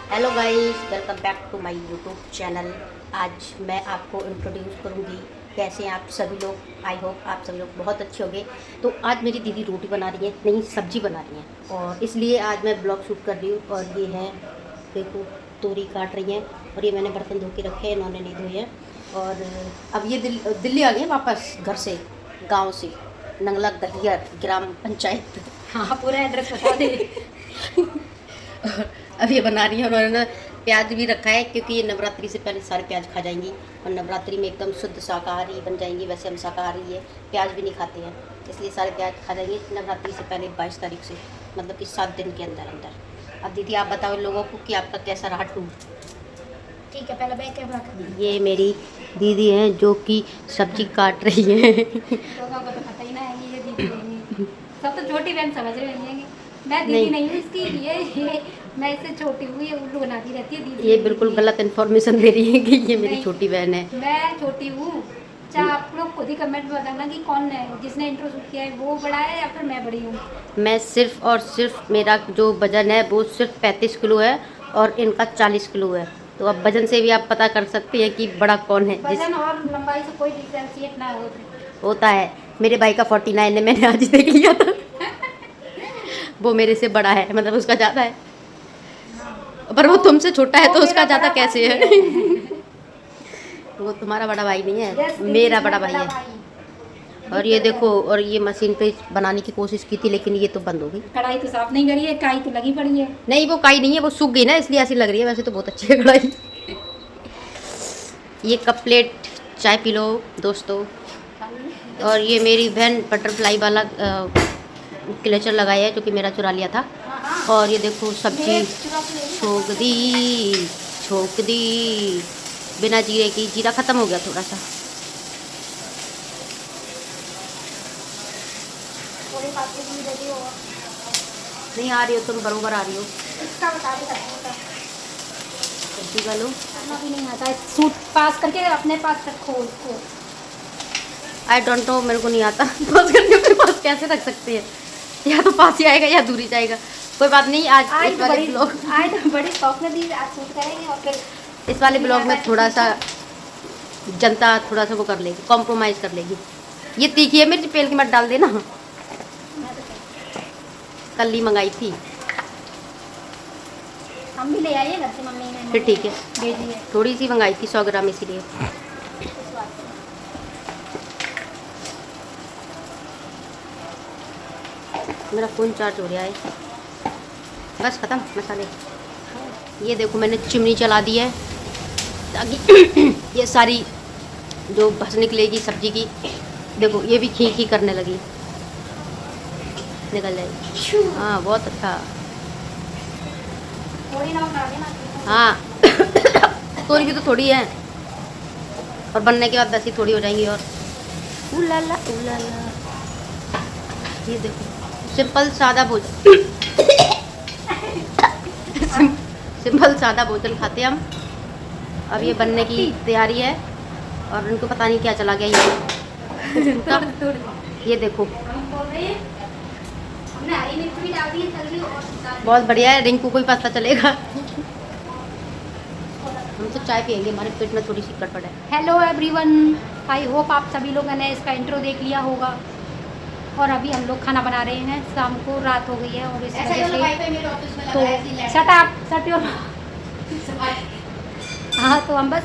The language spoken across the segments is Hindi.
Hello guys, welcome back to my YouTube channel. आज मैं आपको इंट्रोड्यूस करूंगी कैसे हैं आप सभी लोग। आई होप आप सभी लोग बहुत अच्छे होंगे। तो आज मेरी दीदी रोटी बना रही है, नहीं सब्जी बना रही है, और इसलिए आज मैं ब्लॉग शूट कर रही हूँ। और ये है, देखो, तोरी काट रही हैं। और ये मैंने बर्तन धो के रखे हैं, इन्होंने नहीं धोए हैं। और अब ये दिल्ली आ गई हैं वापस घर से, गाँव से, नंगला दहियर ग्राम पंचायत। हाँ, पूरा एड्रेस बता दे। अब ये बना रही है। उन्होंने ना प्याज भी रखा है, क्योंकि ये नवरात्रि से पहले सारे प्याज खा जाएंगी और नवरात्रि में एकदम शुद्ध शाकाहारी बन जाएंगी। वैसे हम शाकाहारी है, प्याज भी नहीं खाते हैं, इसलिए सारे प्याज खा जाएंगी नवरात्रि से पहले 22 तारीख से, मतलब कि 7 दिन के अंदर अंदर। अब दीदी आप बताओ लोगों को कि आपका कैसा रहा टूर। ठीक है, पहले बैक कैमरा कर दी। ये मेरी दीदी हैं जो कि सब्जी काट रही है। लोगों को तो पता ही ना है कि ये दीदी नहीं है। सब तो छोटी बहन समझ रहे हैं। मैं दीदी नहीं हूँ इसकी, ये मैं इससे छोटी हूँ, ये उल्लू बनाती रहती है दीदी। ये बिल्कुल गलत इन्फॉर्मेशन दे रही है कि ये मेरी नहीं, छोटी बहन है। मैं छोटी हूँ। चाहे आप लोग खुद ही कमेंट में बताना कि कौन है जिसने इंट्रो शूट किया है, वो बड़ा है या फिर मैं बड़ी हूँ। मैं सिर्फ और सिर्फ, मेरा जो वज़न है वो सिर्फ 35 किलो है और इनका 40 किलो है। तो अब वजन से भी आप पता कर सकते हैं कि बड़ा कौन है। वजन और लंबाई से कोई डिफ्रेंशिएट ना होता है। मेरे भाई का 49 है, मैंने आज देख लिया था। वो मेरे से बड़ा है, मतलब उसका ज़्यादा है, पर वो तुमसे छोटा है तो उसका ज़्यादा कैसे है। वो तुम्हारा बड़ा भाई नहीं है, मेरा बड़ा भाई है। और ये देखो, और ये मशीन पे बनाने की कोशिश की थी, लेकिन ये तो बंद हो गई। कढ़ाई तो साफ नहीं करी है, काई तो लगी पड़ी है। नहीं, वो काई नहीं है, वो सूख गई ना, इसलिए ऐसी लग रही है। वैसे तो बहुत अच्छी है कढ़ाई। ये कप प्लेट चाय पी लो दोस्तों। और ये मेरी बहन बटरफ्लाई वाला क्लेचर लगाया है, जो कि मेरा चुरा लिया था। और ये देखो सब्जी छोक दी बिना जीरे की। जीरा ख़त्म हो गया थोड़ा सा। नहीं आ रही हो तुम, बरोबर आ रही हो। इसका बता दे सब्जी का लो। खाना भी नहीं आता है। सूट पास करके अपने पास रखो उसको। आई डोंट नो, मेरे को नहीं आता। पास करके अपने पास कैसे रख सकते हैं? या तो पास ही आएगा या दूर ही जाएगा। कोई बात नहीं, आज इस वाले ब्लॉग बड़ी शौक में दी, आज सूट करेंगे और फिर इस वाले ब्लॉग में थोड़ा सा जनता थोड़ा सा वो कर लेगी, कॉम्प्रोमाइज़ कर लेगी। ये तीखी है मिर्च, पेल की मत डाल देना। कल ही मंगाई थी। हम भी ले आइए घर से, मम्मी ने फिर ठीक है, भेजी है। थोड़ी सी मंगाई थी, 100 ग्राम, इसीलिए। मेरा फ़ोन चार्ज हो गया है। बस ख़त्म मसाले। ये देखो मैंने चिमनी चला दी है, ताकि ये सारी जो भस निकलेगी सब्जी की, देखो ये भी खी खी करने लगी, निकल जाएगी। हाँ बहुत अच्छा। थोड़ी ना बना देना। हाँ। तोरी की तो थोड़ी है, और बनने के बाद वैसी थोड़ी हो जाएंगी। और उलाला उलाला, ये देखो सिंपल सादा भोजन। सिंपल सादा भोजन खाते हैं हम। अब ये बनने की तैयारी है, और उनको पता नहीं क्या चला गया ये। ये देखो हमने हरी मिर्च भी डाल दी है, जल्दी और बहुत बढ़िया है, रिंकू को ही पता चलेगा। हम तो चाय पियेंगे, हमारे पेट में थोड़ी सी गड़बड़ है। हेलो एवरीवन, आई होप आप सभी लोगों ने इसका इंट्रो देख लिया होगा। और अभी हम लोग खाना बना रहे हैं, शाम को रात हो गई है और इस वजह से तो शट योर। हाँ, तो हम बस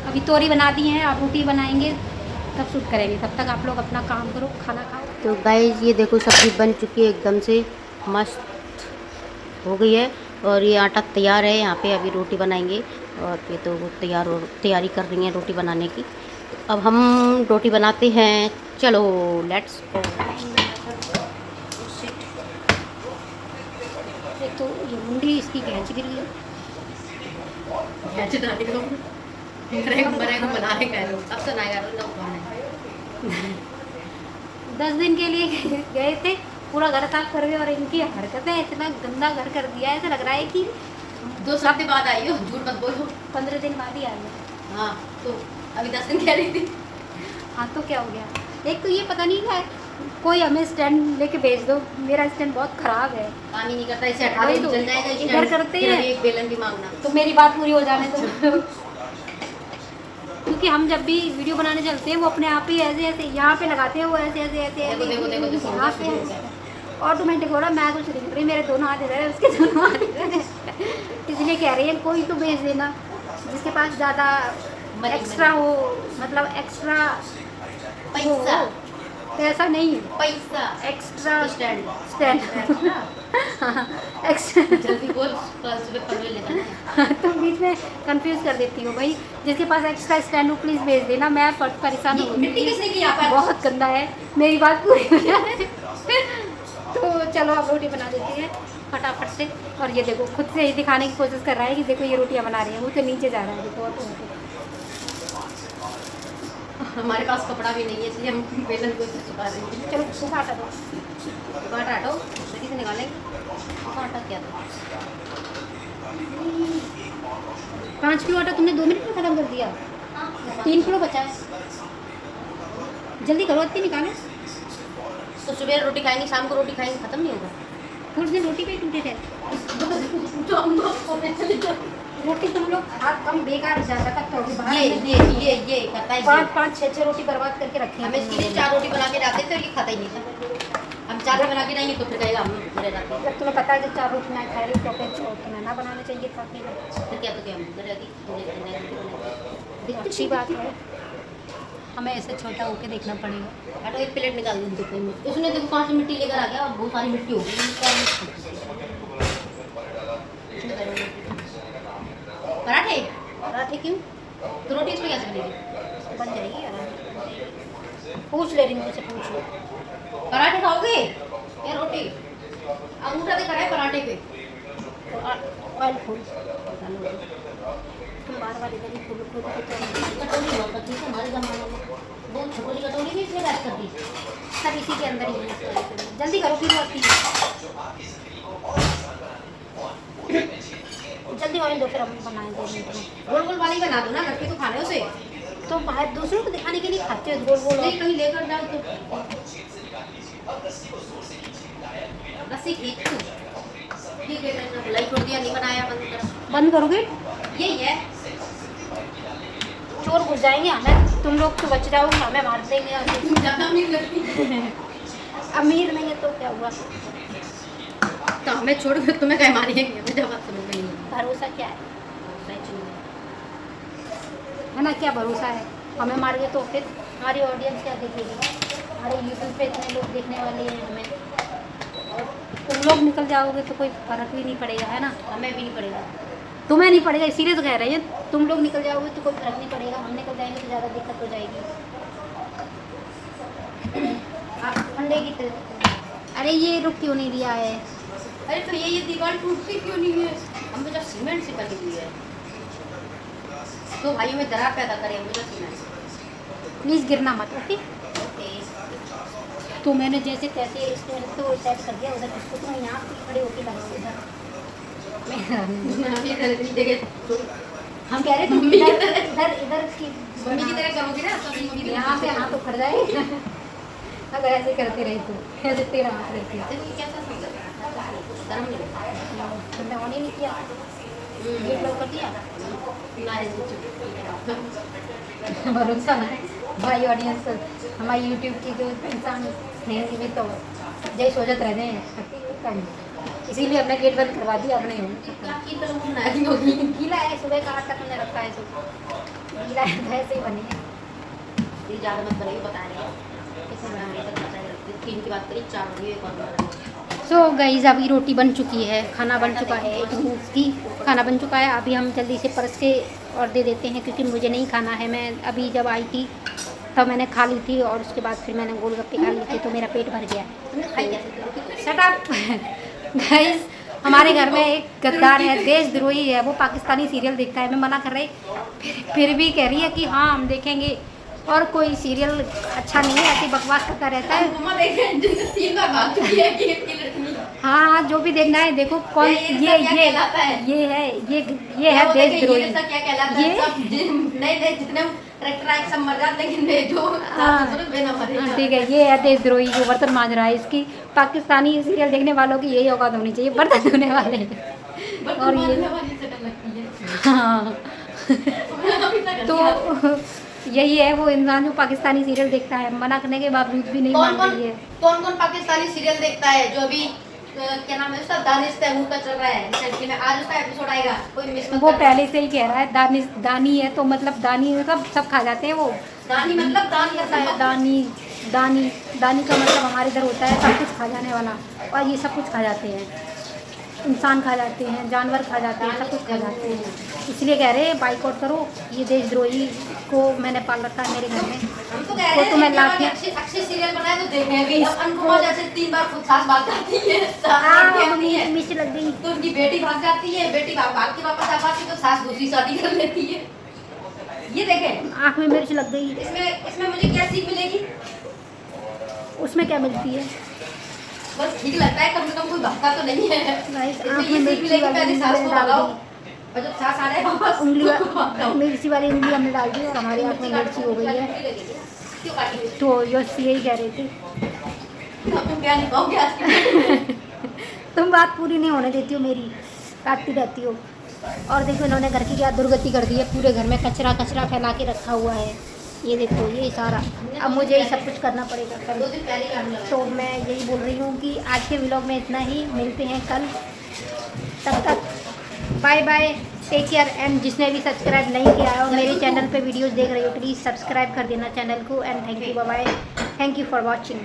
अभी तोरी बना दी हैं, आप रोटी बनाएंगे, तब शूट करेंगे। तब तक आप लोग अपना काम करो, खाना खाओ। तो गाइस ये देखो सब्ज़ी बन चुकी है, एकदम से मस्त हो गई है। और ये आटा तैयार है, यहाँ पे अभी रोटी बनाएंगे। और ये तो वो तैयारी कर रही हैं रोटी बनाने की। तो अब हम रोटी बनाते हैं, चलो लेट्स गो। एक तो ये मुंडी इसकी भैंस गिर गई। अब सुनाएगा 10 दिन के लिए गए थे, पूरा घर साफ कर गए और इनकी हरकतें इतना गंदा घर कर दिया है, ऐसा लग रहा है कि 2 हफ्ते बाद आई हो, झूठ मत बोलो। 15 दिन बाद ही आई है। हाँ तो अभी 10 दिन कह रही थी। हाँ तो क्या हो गया? एक तो ये पता नहीं है कोई हमें स्टैंड लेके भेज दो, मेरा स्टैंड बहुत ख़राब है। काम ही नहीं करता, इसे हटा वही दो, तो, चल जाएगा इधर स्टैंड। करते फिर हैं। अभी एक बेलन भी मांगना। तो मेरी बात पूरी हो जाने दो। क्योंकि हम जब भी वीडियो बनाने चलते हैं वो अपने आप ही ऐसे ऐसे यहाँ पे लगाते हैं, वो ऐसे ऐसे ऐसे देखो देखो देखो देखो, यहाँ पे ऑटोमेटिक हो रहा। मैं कुछ नहीं कर रही, मेरे दोनों हाथ इधर है, उसके दोनों हाथ इधर है। इसलिए कह रही है कोई तो भेज देना जिसके पास ज़्यादा एक्स्ट्रा हो, मतलब एक्स्ट्रा पैसा, पैसा नहीं, पैसा, एक्स्ट्रा स्टैंड, स्टैंड एक्स्ट्रा। जल्दी बोल, कल सुबह पनवेल ले जाना है। तुम बीच में कंफ्यूज कर देती हो भाई। जिसके पास एक्स्ट्रा स्टैंड हो प्लीज़ भेज देना, मैं परेशान ये हूँ। मिट्टी किसने की यहाँ पर? बहुत गंदा है, मेरी बात पूरी हो जाए। तो चलो अब रोटी बना देती है फटाफट से। और ये देखो खुद से ही दिखाने की कोशिश कर रहा है कि देखो ये रोटियां बना रही है, वो तो नीचे जा रहा है देखो। और हमारे पास कपड़ा भी नहीं है, इसलिए हम बेलन को सुखा रहे हैं। चलो सुखा हटा दो। कांटा हटो, जल्दी से निकालेंगे। कांटा क्या था? 5 किलो आटा तुमने 2 मिनट में ख़त्म कर दिया। 3 किलो बचा है, जल्दी करो, इतनी निकालो। तो सुबह रोटी खाएंगे, शाम को रोटी खाएंगे, खत्म नहीं होगा। थोड़ी देर रोटी पे टूटे थे। रोटी तुम लोग कम बेकार ज़्यादा तक तो ये करता है। 5 6 रोटी बर्बाद करके रखी हम इसके लिए 4 रोटी बना के जाते थे, ये खाता ही नहीं था। हम 4 बना के जाएंगे तो फिर कहेगा हम लोग रह जाते हैं। जब तुम्हें पता है जब 4 रोटी ना खा रही तो फिर तुम्हें ना बनाना चाहिए था। तो क्या हम इधर रहती, अच्छी बात है, हमें ऐसे छोटा होके देखना पड़ेगा। हटो, एक प्लेट निकाल दी देखो। उसने देखो कहाँ से मिट्टी लेकर आ गया, और बहुत सारी मिट्टी हो गई। पराठे पराठे क्यों? तो रोटी इसमें कैसे बनेगी? बन जाएगी यार। पूछ ले रही हूँ, मुझसे पूछ लो। पराठे खाओगे या रोटी? अंगूठा दिखा रहा है पराठे पे। ऑयल फूल तुम बार इधर ही फूल फूल कटोरी बहुत पतली है हमारे ज़माने में, बहुत छोटी कटोरी भी इसमें रैप कर दी। सब इसी के अंदर ही है। जल्दी करो फिर आती जल्दी ऑयल दो, फिर हम बनाएंगे। गोल गोल वाली बना दो ना, घर पे तो खाने उसे। तो बाहर दूसरों को दिखाने के लिए खाते हो गोल गोल। नहीं, कहीं लेकर जाओ तो रस्सी खींच दो। ठीक है, मैंने बुलाई छोड़ दिया, नहीं बनाया, बंद कर। बंद करोगे? यही है, चोर घुस जाएंगे हमें, तुम लोग तो बच जाओगे, हमें मार देंगे। ज़्यादा अमीर लगती। अमीर नहीं है तो क्या हुआ? तो हमें छोड़ कर तुम्हें क्या मारेंगे? मुझे बात समझ में नहीं भरोसा क्या है? आई। है ना, क्या भरोसा है? हमें मार गए तो फिर हमारी ऑडियंस क्या देखेगी? हमारे यूट्यूब पे इतने लोग देखने वाले हैं हमें, तुम लोग निकल जाओगे तो कोई फर्क भी नहीं पड़ेगा, है ना? हमें भी नहीं पड़ेगा। तुम्हें नहीं पड़ेगा इसीलिए तो कह रहे हैं, तुम लोग निकल जाओगे तो कोई फर्क नहीं पड़ेगा, हम निकल जाएंगे तो ज़्यादा दिक्कत हो जाएगी। आप ठंडे की तरह, अरे ये रुक क्यों नहीं रिया है? अरे तो ये दीवार टूटती क्यों नहीं है? हमने जो सीमेंट से बनी हुई है, तो भाइयों में दरार पैदा करे, मुझे सीमेंट। प्लीज़ गिरना मत, ओके? ओके। तो मैंने जैसे तैसे स्टैंड तो सेट कर दिया उधर, इसको तो मैं यहाँ खड़े होकर लगाऊँ उधर। हम कह रहे तुम इधर इधर की मम्मी की तरह करोगी ना, तो मम्मी की यहाँ पे हाथ उखड़ जाए। अगर ऐसे करते रही तो ऐसे तेरा हाथ रहती है। तरह क्या गरम नहीं लगता। हमने ऑन ही नहीं किया, एक लोग कर दिया। भरोसा ना है भाई, ऑडियंस हमारी यूट्यूब की जो इंसान हैं भी तो जय सोचत रह जाए, इसीलिए हमने गेट बंद करवा दिया। अपने गीला है, सुबह का आटा तुमने रखा है, सब गीला है तो ऐसे ही बनी है। ये ज़्यादा मत बनाइए, बता रहे हैं तीन की बात करी, 4 बजे एक और। सो गाइस अभी रोटी बन चुकी है, खाना बन चुका है, की खाना बन चुका है। अभी हम जल्दी से परस के और दे देते हैं क्योंकि मुझे नहीं खाना है। मैं अभी जब आई थी तब मैंने खा ली थी और उसके बाद फिर मैंने गोलगप्पे खा ली थी तो मेरा पेट भर गया है। शट अप गाइस, हमारे घर में एक गद्दार है, देशद्रोही है, वो पाकिस्तानी सीरियल देखता है। मैं मना कर रही, फिर भी कह रही है कि हाँ हम देखेंगे, और कोई सीरियल अच्छा नहीं है, ऐसी बकवास करता रहता है। हाँ जो भी देखना है देखो कौन ये है देशद्रोही। नहीं जितने ट्रैक्टर आए सब मर जाते, लेकिन जो ठीक है, ये है देशद्रोही जो बर्तन मांज रहा है। इसकी पाकिस्तानी सीरियल देखने वालों की यही औकात होनी चाहिए, बर्तन धोने वाले। और ये हाँ तो यही है वो इंसान जो पाकिस्तानी सीरियल देखता है, मना करने के बावजूद भी नहीं मान रही है। कौन कौन पाकिस्तानी सीरियल देखता है? जो अभी क्या नाम है उसका, दानिश तैमूर का चल रहा है रिसेंटली में, आज उसका एपिसोड आएगा, कोई मिस मत वो करना। पहले से ही कह रहा है दानी है तो मतलब दानी सब खा जाते हैं वो। दानी मतलब दान करता है। दानी का मतलब हमारे इधर होता है सब कुछ खा जाने वाला, और ये सब कुछ खा जाते हैं, इंसान खा जाते हैं, जानवर खा जाते हैं, सब कुछ खा जाते हैं। इसलिए कह रहे हैं बाइकआउट करो, ये देशद्रोही को मैंने पाल रखा है मेरे घर में। हम तो कह रहे हैं मैं कि लाके अच्छी सीरियल बनाए तो देखेंगे। अब अनुपमा जैसे 3 बार खुद सास भाग जाती है, सास आती है, मिर्च लग गई तो उनकी बेटी भाग जाती है, बेटी भाग के वापस आ पाती है तो सास दूसरी शादी कर लेती है। ये देखें, आँख में मिर्च लग गई। इसमें मुझे क्या सीख मिलेगी? उसमें क्या मिलती है? बस ठीक लगता है, कम से कम कोई भक्का तो नहीं है। गाइस, इसमें आँख ये में सीख मिलेगी, पहले सास को डाल भगाओ दी, और जब सास आ जाए वापस मिर्ची वाली उंगली हमने डाल दी और हमारी आँख में मिर्ची हो गई है। क्यों काटी? तो यश यही कह रहे थे। तुम क्या नहीं कहोगे आज की? तुम बात पूरी नहीं होने देती हो मेरी, काटती रहती हो। और देखो इन्होंने घर की क्या दुर्गति कर दी है, पूरे घर में कचरा फैला के रखा हुआ है। ये देखो ये सारा, अब मुझे ही सब कुछ करना पड़ेगा कल। 2 दिन पहले ही आने लगा। तो मैं यही बोल रही हूँ कि आज के व्लॉग में इतना ही, मिलते हैं कल, तब तक bye bye, take care. And जिसने भी सब्सक्राइब नहीं किया है और मेरे चैनल पे वीडियोस देख रहे हो प्लीज़ सब्सक्राइब कर देना चैनल को। And thank you, bye bye, thank you for watching.